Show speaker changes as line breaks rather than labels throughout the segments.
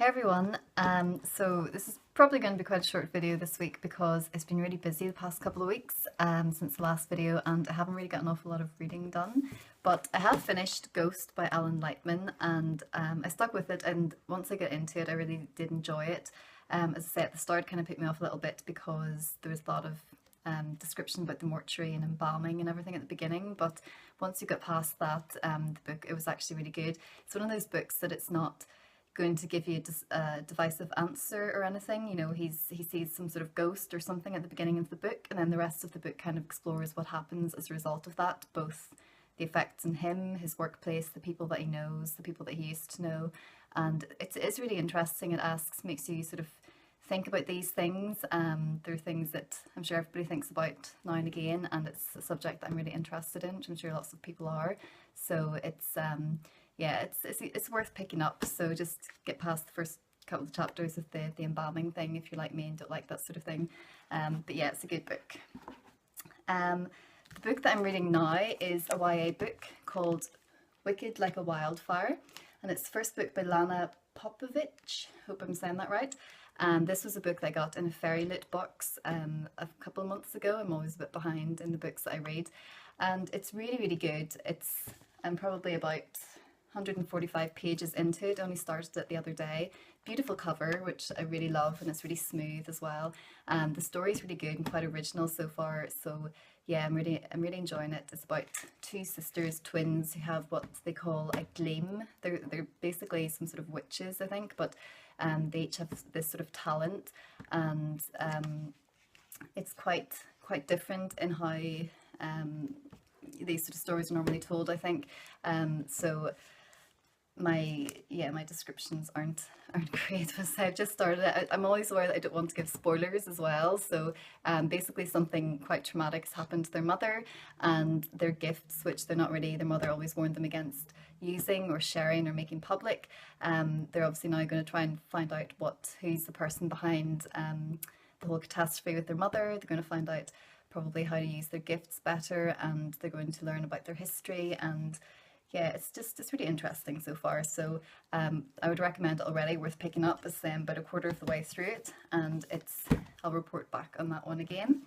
Hey everyone, so this is probably going to be quite a short video this week because it's been really busy the past couple of weeks since the last video, and I haven't really got an awful lot of reading done, but I have finished Ghost by Alan Lightman, and I stuck with it, and once I get into it I really did enjoy it. As I say, at the start it kind of put me off a little bit because there was a lot of description about the mortuary and embalming and everything at the beginning, but once you get past that, the book, it was actually really good. It's one of those books that it's not going to give you a divisive answer or anything. You know, he sees some sort of ghost or something at the beginning of the book, and then the rest of the book kind of explores what happens as a result of that, both the effects on him, his workplace, the people that he knows, the people that he used to know. And it's really interesting. It makes you sort of think about these things. They're things that I'm sure everybody thinks about now and again, and it's a subject that I'm really interested in, which I'm sure lots of people are. So yeah, it's worth picking up. So just get past the first couple of chapters of the embalming thing if you're like me and don't like that sort of thing. But yeah, it's a good book. The book that I'm reading now is a YA book called Wicked Like a Wildfire, and it's the first book by Lana Popovich. Hope I'm saying that right. This was a book that I got in a fairy lit box a couple of months ago. I'm always a bit behind in the books that I read, and it's really, really good. I'm probably about 145 pages into it, only started it the other day. Beautiful cover, which I really love, and it's really smooth as well. The story's really good and quite original so far, so yeah, I'm really enjoying it. It's about two sisters, twins, who have what they call a gleam. They're basically some sort of witches, I think, but they each have this sort of talent, and it's quite different in how these sort of stories are normally told, I think. So my descriptions aren't great, because I've just started it. I'm always aware that I don't want to give spoilers as well. So basically something quite traumatic has happened to their mother, and their gifts, which their mother always warned them against using or sharing or making public, they're obviously now going to try and find out who's the person behind the whole catastrophe with their mother. They're going to find out probably how to use their gifts better, and they're going to learn about their history. And yeah, it's really interesting so far. So I would recommend it already, worth picking up. As I'm about a quarter of the way through it, and I'll report back on that one again.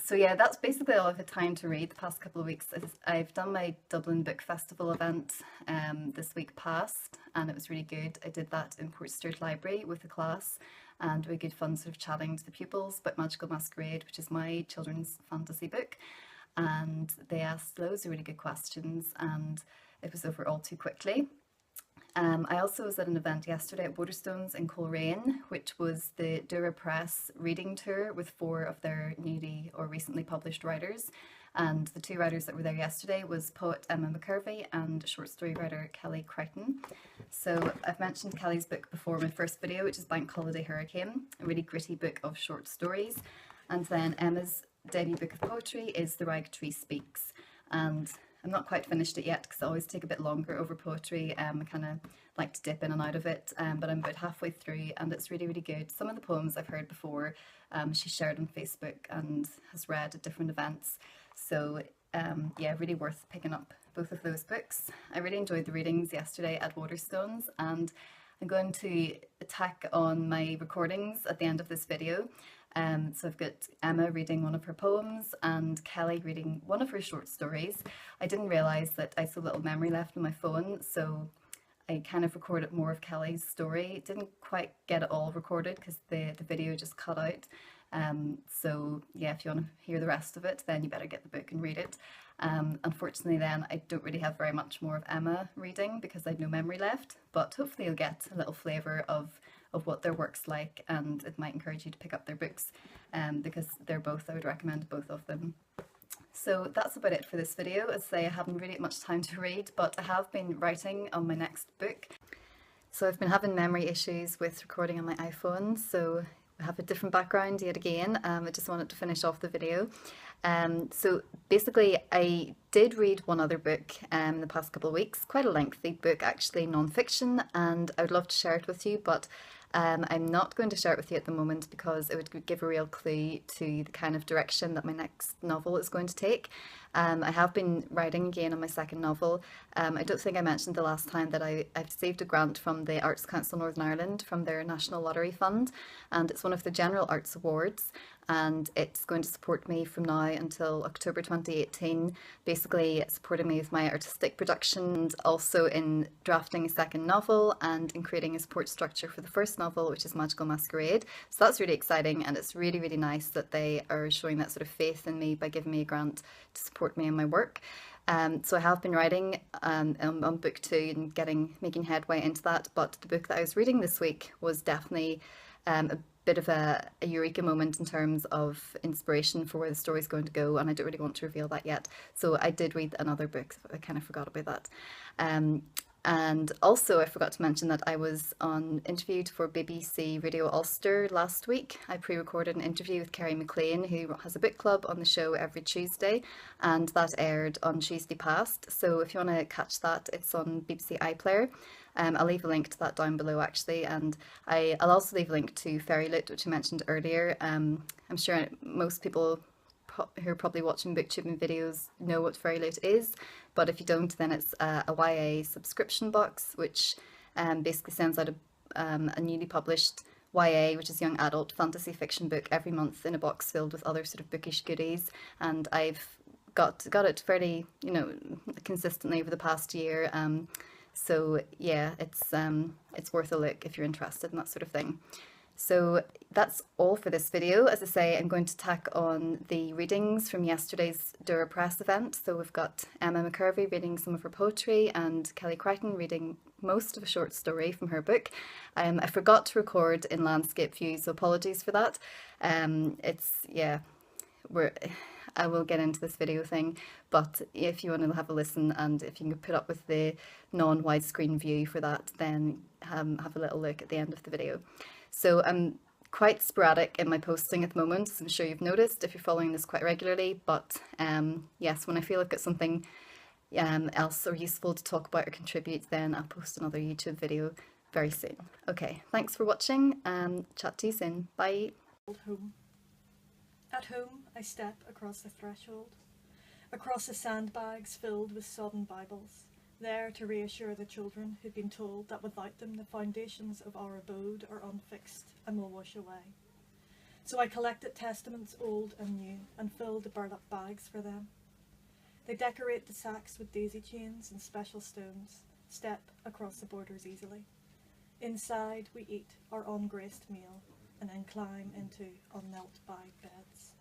So yeah, that's basically all I've had time to read the past couple of weeks. I've done my Dublin Book Festival event this week past, and it was really good. I did that in Portstewart Library with a class, and we had good fun sort of chatting to the pupils about Magical Masquerade, which is my children's fantasy book. And they asked loads of really good questions, and it was over all too quickly. I also was at an event yesterday at Waterstones in Coleraine, which was the Doire Press reading tour with 4 of their newly or recently published writers. And the 2 writers that were there yesterday was poet Emma McCurvey and short story writer Kelly Crichton. So I've mentioned Kelly's book before in my first video, which is Bank Holiday Hurricane, a really gritty book of short stories. And then Emma's debut book of poetry is The Rag Tree Speaks, and I'm not quite finished it yet because I always take a bit longer over poetry. I kind of like to dip in and out of it, but I'm about halfway through, and it's really, really good. Some of the poems I've heard before, she shared on Facebook and has read at different events, so yeah, really worth picking up both of those books. I really enjoyed the readings yesterday at Waterstones, and I'm going to tack on my recordings at the end of this video. So I've got Emma reading one of her poems and Kelly reading one of her short stories. I didn't realise that I had so little memory left on my phone, so I kind of recorded more of Kelly's story. Didn't quite get it all recorded because the video just cut out. So yeah, if you want to hear the rest of it, then you better get the book and read it. Unfortunately then, I don't really have very much more of Emma reading because I have no memory left, but hopefully you'll get a little flavour of what their work's like, and it might encourage you to pick up their books, because I would recommend both of them. So that's about it for this video. As I say, I haven't really had much time to read, but I have been writing on my next book. So I've been having memory issues with recording on my iPhone, so I have a different background yet again. I just wanted to finish off the video. So basically I did read one other book in the past couple of weeks, quite a lengthy book actually, non-fiction, and I would love to share it with you, but I'm not going to share it with you at the moment because it would give a real clue to the kind of direction that my next novel is going to take. I have been writing again on my second novel. I don't think I mentioned the last time that I've received a grant from the Arts Council Northern Ireland from their National Lottery Fund, and it's one of the General Arts Awards, and it's going to support me from now until October 2018, basically supporting me with my artistic production and also in drafting a second novel and in creating a support structure for the first novel, which is Magical Masquerade. So that's really exciting, and it's really, really nice that they are showing that sort of faith in me by giving me a grant to support me in my work. So I have been writing on book 2 and making headway into that, but the book that I was reading this week was definitely a bit of a eureka moment in terms of inspiration for where the story's going to go, and I don't really want to reveal that yet. So I did read another book, I kind of forgot about that. And also I forgot to mention that I was interviewed for BBC Radio Ulster last week. I pre-recorded an interview with Kerry McLean, who has a book club on the show every Tuesday, and that aired on Tuesday past. So if you want to catch that, it's on BBC iPlayer. I'll leave a link to that down below actually, and I'll also leave a link to Fairy Loot, which I mentioned earlier. I'm sure most people who are probably watching booktubing videos know what Fairy Loot is, but if you don't, then it's a YA subscription box, which basically sends out a newly published YA, which is young adult fantasy fiction book, every month in a box filled with other sort of bookish goodies, and I've got it fairly, consistently over the past year. So yeah, it's worth a look if you're interested in that sort of thing. So that's all for this video. As I say, I'm going to tack on the readings from yesterday's Doire Press event. So we've got Emma McCurvey reading some of her poetry and Kelly Crichton reading most of a short story from her book. I forgot to record in landscape view, so apologies for that. I will get into this video thing, but if you want to have a listen and if you can put up with the non-widescreen view for that, then have a little look at the end of the video. So I'm quite sporadic in my posting at the moment, as I'm sure you've noticed if you're following this quite regularly, but yes, when I feel I've got something else or useful to talk about or contribute, then I'll post another YouTube video very soon. Okay, thanks for watching, chat to you soon, bye.
Home. At home, I step across the threshold, across the sandbags filled with sodden Bibles, there to reassure the children who'd been told that without them the foundations of our abode are unfixed and will wash away. So I collected testaments old and new and filled the burlap bags for them. They decorate the sacks with daisy chains and special stones, step across the borders easily. Inside we eat our ungraced meal, and then climb into unknelt by beds.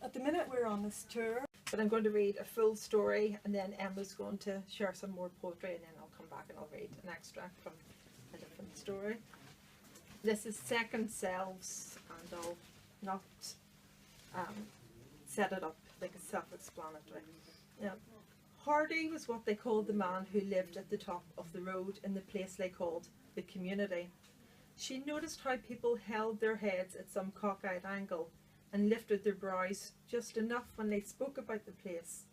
At the minute we're on this tour,
but I'm going to read a full story, and then Emma's going to share some more poetry, and then I'll come back and I'll read an extract from a different story. This is Second Selves, and I'll not set it up like it's self-explanatory. Hardy was what they called the man who lived at the top of the road in the place they called the community. She noticed how people held their heads at some cockeyed angle and lifted their brows just enough when they spoke about the place,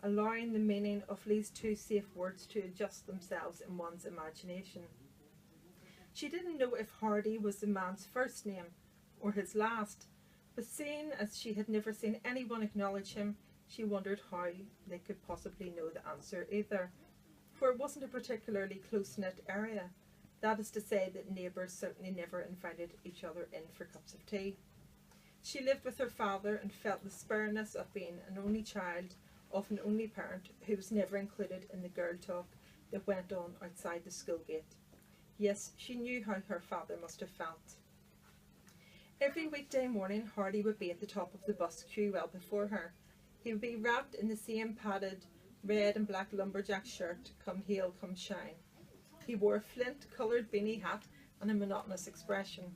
allowing the meaning of these two safe words to adjust themselves in one's imagination. She didn't know if Hardy was the man's first name or his last, but seeing as she had never seen anyone acknowledge him, she wondered how they could possibly know the answer either, for it wasn't a particularly close-knit area. That is to say that neighbours certainly never invited each other in for cups of tea. She lived with her father and felt the spareness of being an only child of an only parent who was never included in the girl talk that went on outside the school gate. Yes, she knew how her father must have felt. Every weekday morning Hardy would be at the top of the bus queue well before her. He would be wrapped in the same padded red and black lumberjack shirt, come hail, come shine. He wore a flint-coloured beanie hat and a monotonous expression.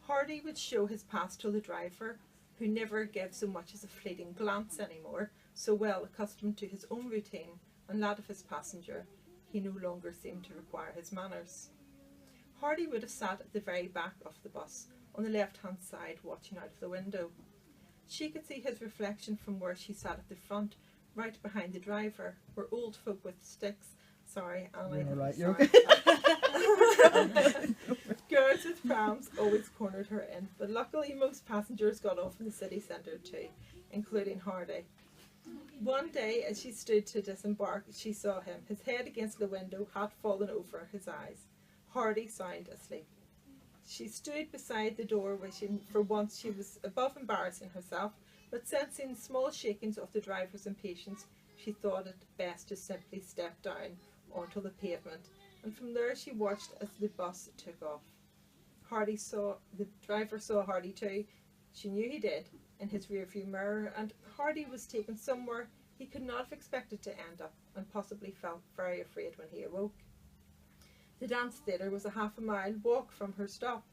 Hardy would show his pass to the driver, who never gave so much as a fleeting glance anymore, so well accustomed to his own routine and that of his passenger, he no longer seemed to require his manners. Hardy would have sat at the very back of the bus, on the left-hand side, watching out of the window. She could see his reflection from where she sat at the front, right behind the driver, where old folk with sticks. Sorry, Anna.
You're all right. You're okay.
Elizabeth prams always cornered her in, but luckily most passengers got off in the city centre too, including Hardy. One day, as she stood to disembark, she saw him, his head against the window, hat fallen over his eyes. Hardy sound asleep. She stood beside the door, wishing for once she was above embarrassing herself, but sensing small shakings of the driver's impatience, she thought it best to simply step down onto the pavement, and from there she watched as the bus took off. The driver saw Hardy too. She knew he did, in his rearview mirror, and Hardy was taken somewhere he could not have expected to end up, and possibly felt very afraid when he awoke. The dance theatre was a half-a-mile walk from her stop.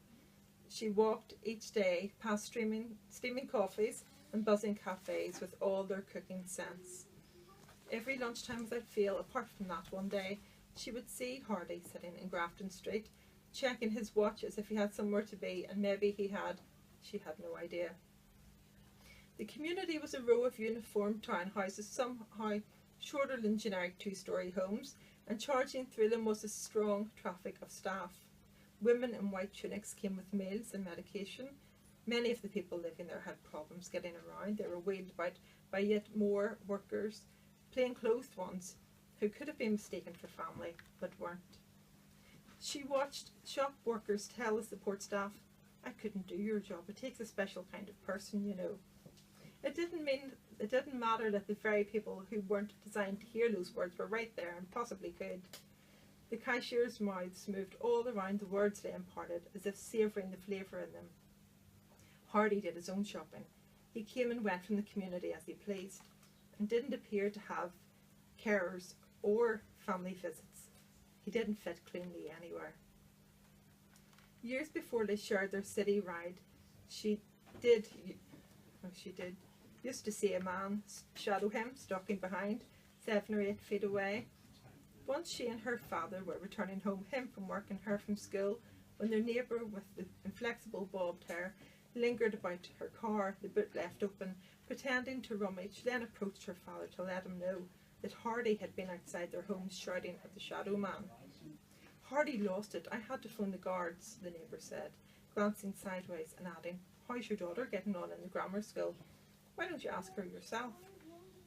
She walked each day past steaming coffees and buzzing cafes with all their cooking scents. Every lunchtime without fail, apart from that one day, she would see Hardy sitting in Grafton Street, checking his watch as if he had somewhere to be, and maybe he had. She had no idea. The community was a row of uniformed townhouses, somehow shorter than generic two-storey homes, and charging through them was a strong traffic of staff. Women in white tunics came with meals and medication. Many of the people living there had problems getting around. They were wheeled about by yet more workers, plain-clothed ones, who could have been mistaken for family, but weren't. She watched shop workers tell the support staff, "I couldn't do your job. It takes a special kind of person, you know." It didn't matter that the very people who weren't designed to hear those words were right there and possibly could. The cashiers' mouths moved all around the words they imparted, as if savouring the flavour in them. Hardy did his own shopping. He came and went from the community as he pleased, and didn't appear to have carers or family visits. He didn't fit cleanly anywhere. Years before they shared their city ride, she used to see a man shadow him, stalking behind, 7 or 8 feet away. Once she and her father were returning home, him from work and her from school, when their neighbour with the inflexible bobbed hair lingered about her car, the boot left open, pretending to rummage, then approached her father to let him know that Hardy had been outside their homes shouting at the shadow man. "Hardy lost it. I had to phone the guards," the neighbour said, glancing sideways and adding, "How's your daughter getting on in the grammar school?" "Why don't you ask her yourself?"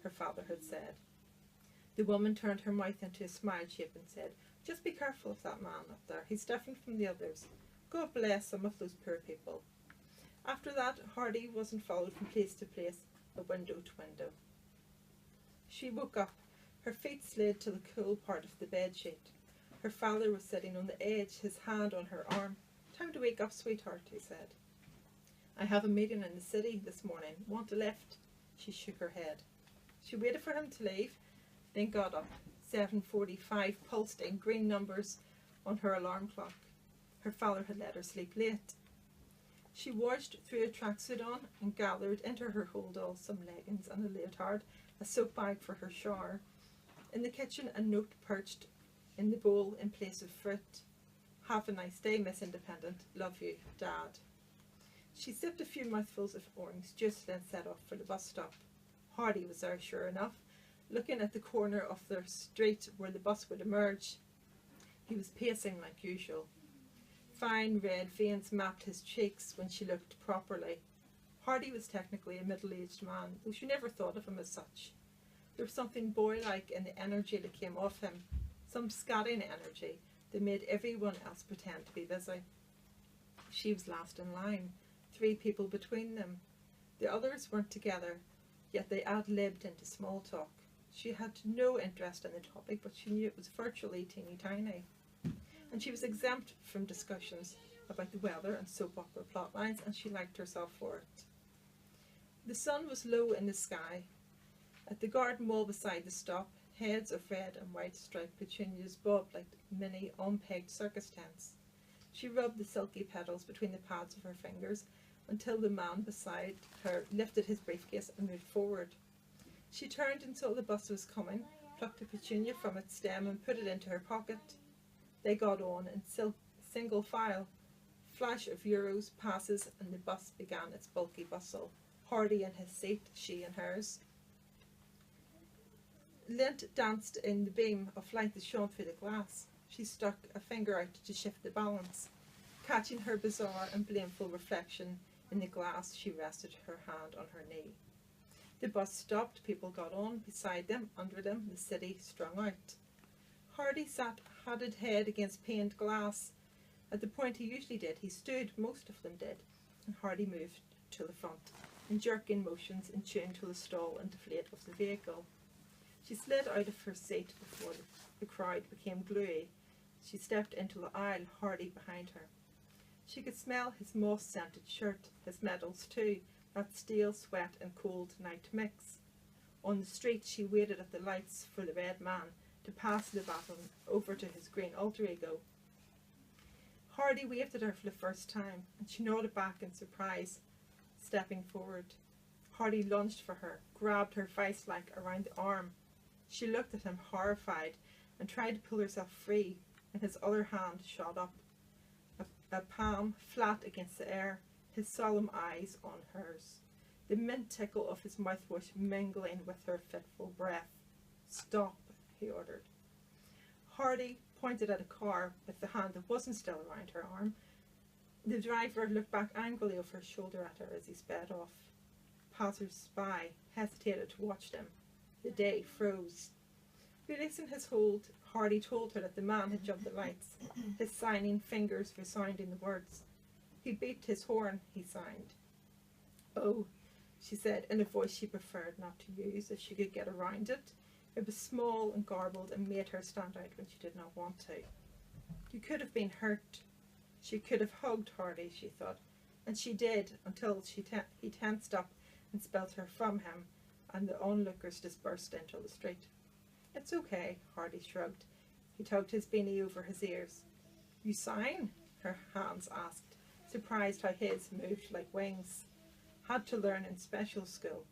her father had said. The woman turned her mouth into a smile shape and said, "Just be careful of that man up there. He's different from the others. God bless some of those poor people." After that, Hardy wasn't followed from place to place, but window to window. She woke up. Her feet slid to the cool part of the bedsheet. Her father was sitting on the edge, his hand on her arm. "Time to wake up, sweetheart," he said. "I have a meeting in the city this morning. Want a lift?" She shook her head. She waited for him to leave, then got up. 7:45 pulsed in green numbers on her alarm clock. Her father had let her sleep late. She washed through a tracksuit on and gathered into her hold-all some leggings and a leotard, a soap bag for her shower. In the kitchen, a note perched in the bowl in place of fruit. "Have a nice day, Miss Independent. Love you, Dad." She sipped a few mouthfuls of orange juice, then set off for the bus stop. Hardy was there, sure enough, looking at the corner of the street where the bus would emerge. He was pacing like usual. Fine red veins mapped his cheeks when she looked properly. Hardy was technically a middle-aged man, though she never thought of him as such. There was something boy-like in the energy that came off him, some scatting energy that made everyone else pretend to be busy. She was last in line, 3 people between them. The others weren't together, yet they ad-libbed into small talk. She had no interest in the topic, but she knew it was virtually teeny-tiny. And she was exempt from discussions about the weather and soap opera plotlines, and she liked herself for it. The sun was low in the sky. At the garden wall beside the stop, heads of red and white striped petunias bobbed like mini unpegged circus tents. She rubbed the silky petals between the pads of her fingers until the man beside her lifted his briefcase and moved forward. She turned and saw the bus was coming, plucked a petunia from its stem and put it into her pocket. They got on in single file. Flash of euros, passes, and the bus began its bulky bustle. Hardy in his seat, she in hers. Lint danced in the beam of light that shone through the glass. She stuck a finger out to shift the balance. Catching her bizarre and blameful reflection in the glass, she rested her hand on her knee. The bus stopped, people got on, beside them, under them, the city strung out. Hardy sat hatted head against paned glass. At the point he usually did, he stood, most of them did, and Hardy moved to the front, in jerking motions in tune to the stall and deflate of the vehicle. She slid out of her seat before the crowd became gluey. She stepped into the aisle, Hardy behind her. She could smell his moss-scented shirt, his medals too, that stale sweat and cold night mix. On the street she waited at the lights for the red man to pass the baton over to his green alter ego. Hardy waved at her for the first time, and she nodded back in surprise, stepping forward. Hardy lunged for her, grabbed her vice-like around the arm. She looked at him horrified and tried to pull herself free, and his other hand shot up, a palm flat against the air, his solemn eyes on hers, the mint tickle of his mouthwash mingling with her fitful breath. "Stop," he ordered. Hardy pointed at a car with the hand that wasn't still around her arm. The driver looked back angrily over his shoulder at her as he sped off. Passers-by hesitated to watch them. The day froze. Releasing his hold, Hardy told her that the man had jumped the lights, his signing fingers resounding the words. He beat his horn, he signed. "Oh," she said in a voice she preferred not to use if she could get around it. It was small and garbled and made her stand out when she did not want to. You could have been hurt. She could have hugged Hardy, she thought, and she did until he tensed up and spelt her from him, and the onlookers dispersed into the street. "It's okay," Hardy shrugged. He tugged his beanie over his ears. "You sign?" her hands asked, surprised how his moved like wings. Had to learn in special school.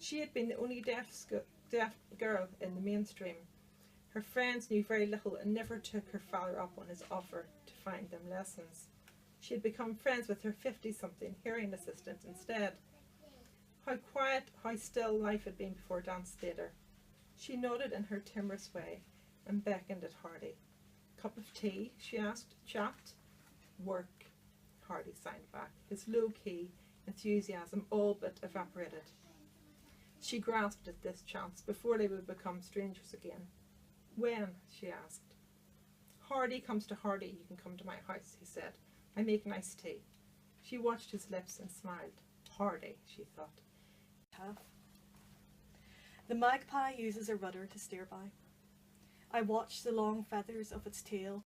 She had been the only deaf girl in the mainstream. Her friends knew very little and never took her father up on his offer to find them lessons. She had become friends with her 50-something hearing assistant instead. How quiet, how still life had been before dance theatre. She nodded in her timorous way and beckoned at Hardy. "Cup of tea?" she asked. "Chat?" "Work," Hardy signed back, his low-key enthusiasm all but evaporated. She grasped at this chance before they would become strangers again. "When?" she asked. "Hardy comes to Hardy, you can come to my house," he said. "I make nice tea." She watched his lips and smiled. Hardy, she thought.
The magpie uses a rudder to steer by. I watch the long feathers of its tail